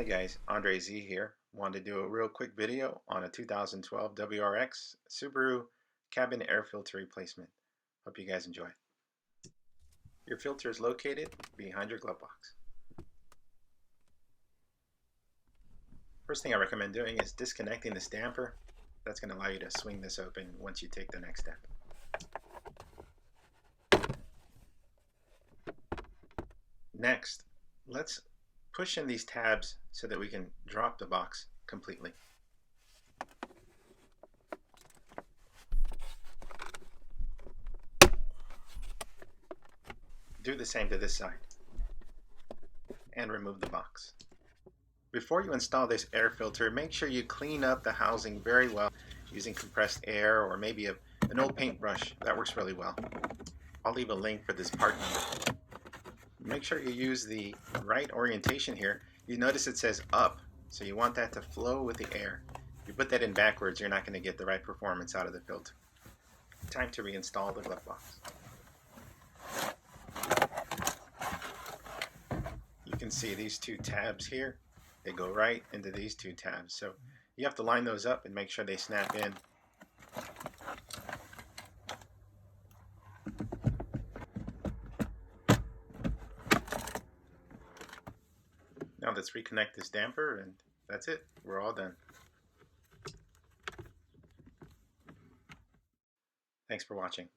Hey guys, Andre Z here. Wanted to do a real quick video on a 2012 WRX Subaru cabin air filter replacement. Hope you guys enjoy. Your filter is located behind your glove box. First thing I recommend doing is disconnecting this damper. That's going to allow you to swing this open once you take the next step. Next, let's push in these tabs so that we can drop the box completely. Do the same to this side and remove the box. Before you install this air filter, make sure you clean up the housing very well using compressed air or maybe an old paintbrush. That works really well. I'll leave a link for this part number. Make sure you use the right orientation here. You notice it says up, so you want that to flow with the air. If you put that in backwards, you're not going to get the right performance out of the filter. Time to reinstall the glove box. You can see these two tabs here. They go right into these two tabs. So you have to line those up and make sure they snap in. Now let's reconnect this damper, and that's it. We're all done. Thanks for watching.